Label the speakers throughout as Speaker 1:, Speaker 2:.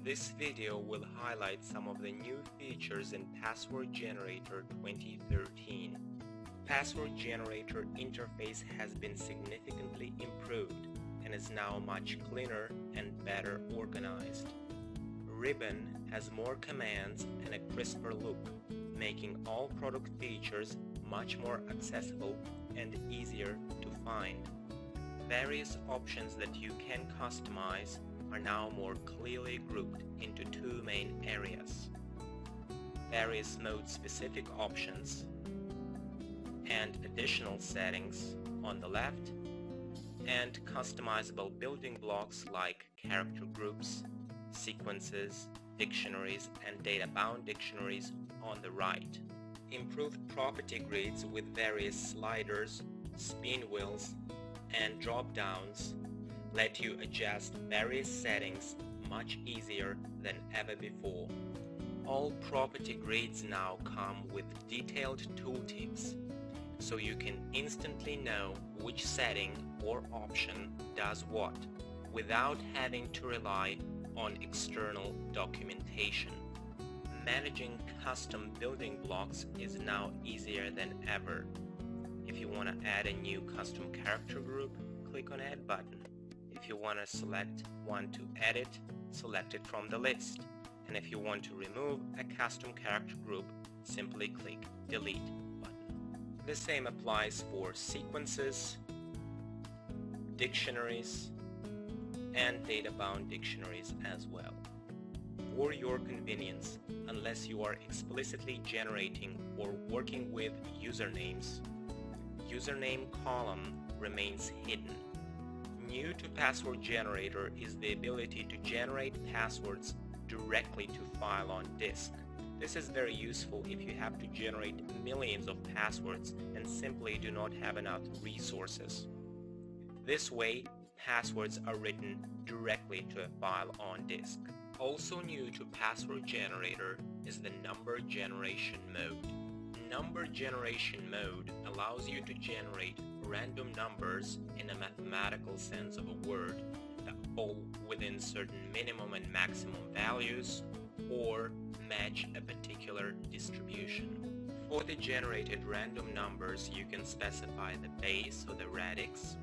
Speaker 1: This video will highlight some of the new features in Password Generator 2013. Password Generator interface has been significantly improved and is now much cleaner and better organized. Ribbon has more commands and a crisper look, making all product features much more accessible and easier to find. Various options that you can customize are now more clearly grouped into two main areas: various mode-specific options and additional settings on the left, and customizable building blocks like character groups, sequences, dictionaries, and data-bound dictionaries on the right. Improved property grids with various sliders, spin wheels, and drop-downs let you adjust various settings much easier than ever before. All property grids now come with detailed tooltips, so you can instantly know which setting or option does what, without having to rely on external documentation. Managing custom building blocks is now easier than ever. If you want to add a new custom character group, click on Add button. If you want to select one to edit, select it from the list. And if you want to remove a custom character group, simply click Delete button. The same applies for sequences, dictionaries, and data-bound dictionaries as well. For your convenience, unless you are explicitly generating or working with usernames, username column remains hidden. New to Password Generator is the ability to generate passwords directly to file on disk. This is very useful if you have to generate millions of passwords and simply do not have enough resources. This way, passwords are written directly to a file on disk. Also new to Password Generator is the number generation mode. Number generation mode allows you to generate random numbers in a mathematical sense of a word that fall within certain minimum and maximum values or match a particular distribution. For the generated random numbers, you can specify the base or the radix,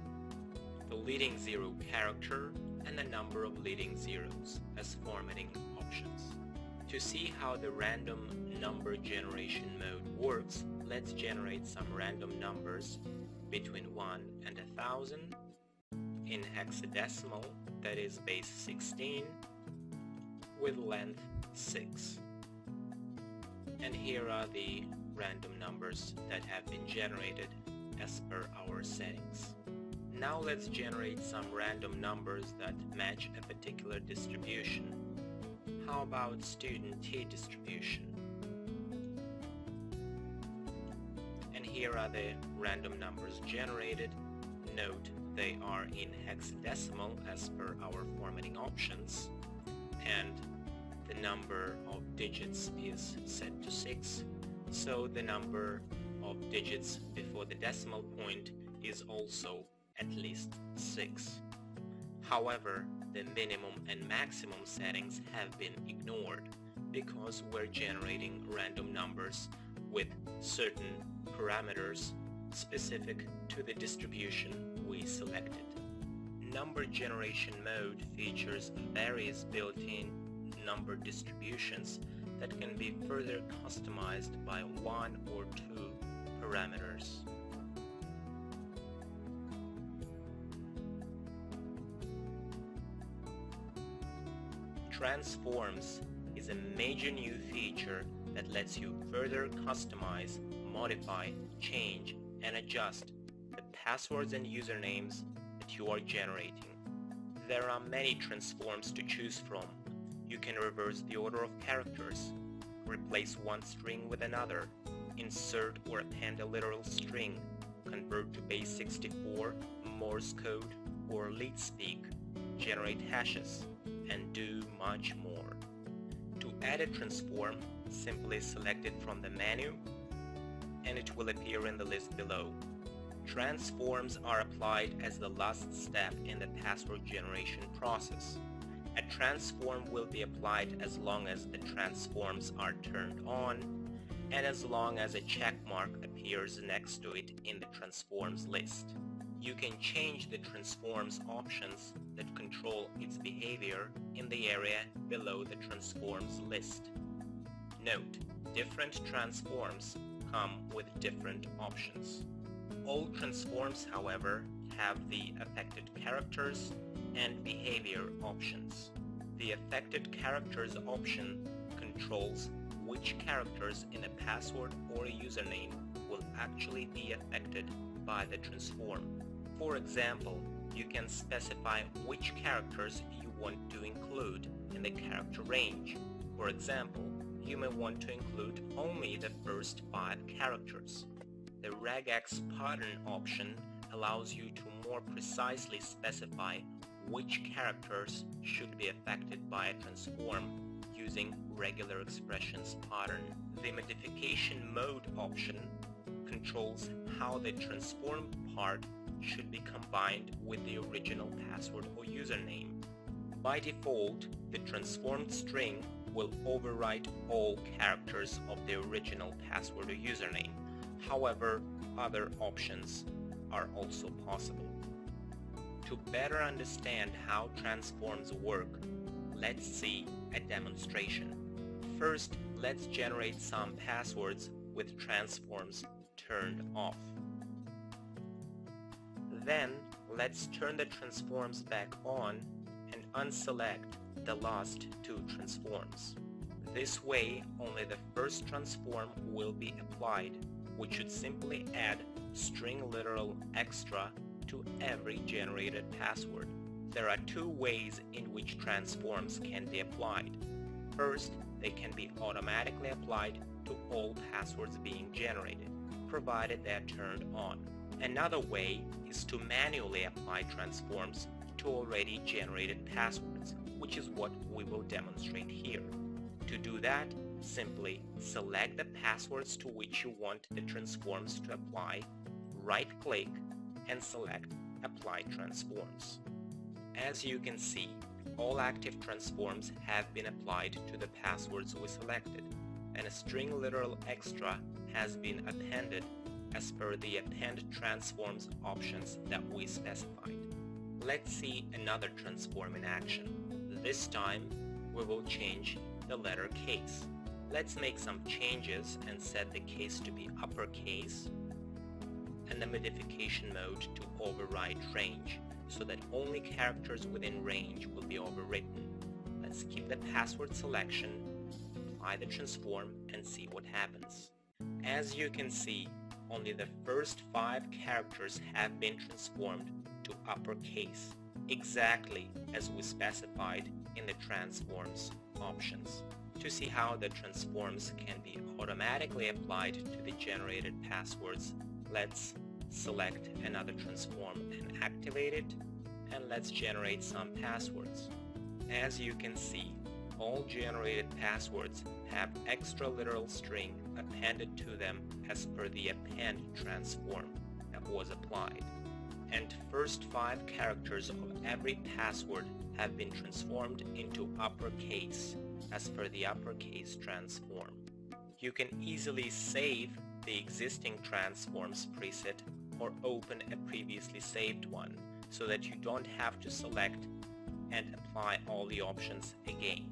Speaker 1: the leading zero character, and the number of leading zeros as formatting options. To see how the random number generation mode works, let's generate some random numbers between 1 and 1000 in hexadecimal, that is base 16, with length 6. And here are the random numbers that have been generated as per our settings. Now let's generate some random numbers that match a particular distribution. How about student T distribution? And here are the random numbers generated. Note they are in hexadecimal as per our formatting options, and the number of digits is set to 6, so the number of digits before the decimal point is also at least 6. However, the minimum and maximum settings have been ignored because we're generating random numbers with certain parameters specific to the distribution we selected. Number generation mode features various built-in number distributions that can be further customized by 1 or 2 parameters. Transforms is a major new feature that lets you further customize, modify, change, and adjust the passwords and usernames that you are generating. There are many transforms to choose from. You can reverse the order of characters, replace one string with another, insert or append a literal string, convert to base 64, Morse code, or leet speak, generate hashes, and do much more. To add a transform, simply select it from the menu and it will appear in the list below. Transforms are applied as the last step in the password generation process. A transform will be applied as long as the transforms are turned on and as long as a check mark appears next to it in the transforms list. You can change the transforms options that control its behavior in the area below the transforms list. Note, different transforms come with different options. All transforms, however, have the affected characters and behavior options. The affected characters option controls which characters in a password or a username will actually be affected by the transform. For example, you can specify which characters you want to include in the character range. For example, you may want to include only the first 5 characters. The regex pattern option allows you to more precisely specify which characters should be affected by a transform using regular expressions pattern. The modification mode option controls how the transform part should be combined with the original password or username. By default, the transformed string will overwrite all characters of the original password or username. However, other options are also possible. To better understand how transforms work, let's see a demonstration. First, let's generate some passwords with transforms turned off. Then, let's turn the transforms back on and unselect the last 2 transforms. This way, only the first transform will be applied, which should simply add string literal extra to every generated password. There are 2 ways in which transforms can be applied. First, they can be automatically applied to all passwords being generated, provided they are turned on. Another way is to manually apply transforms to already generated passwords, which is what we will demonstrate here. To do that, simply select the passwords to which you want the transforms to apply, right-click, and select Apply Transforms. As you can see, all active transforms have been applied to the passwords we selected, and a string literal extra has been appended as per the Append Transforms options that we specified. Let's see another transform in action. This time, we will change the letter case. Let's make some changes and set the case to be uppercase and the modification mode to override range so that only characters within range will be overwritten. Let's keep the password selection, apply the transform, and see what happens. As you can see, only the first 5 characters have been transformed to uppercase, exactly as we specified in the transforms options. To see how the transforms can be automatically applied to the generated passwords, let's select another transform and activate it, and let's generate some passwords. As you can see, all generated passwords have extra literal string appended to them as per the append transform that was applied. And first 5 characters of every password have been transformed into uppercase as per the uppercase transform. You can easily save the existing transforms preset or open a previously saved one so that you don't have to select and apply all the options again.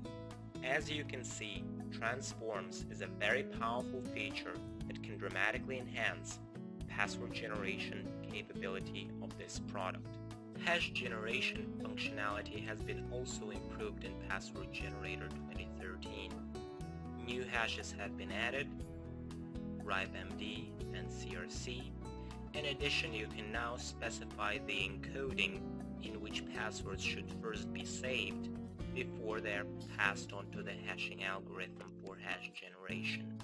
Speaker 1: As you can see, transforms is a very powerful feature that can dramatically enhance password generation capability of this product. Hash generation functionality has been also improved in Password Generator 2013. New hashes have been added, RiveMD and CRC. In addition, you can now specify the encoding in which passwords should first be saved before they are passed on to the hashing algorithm for hash generation.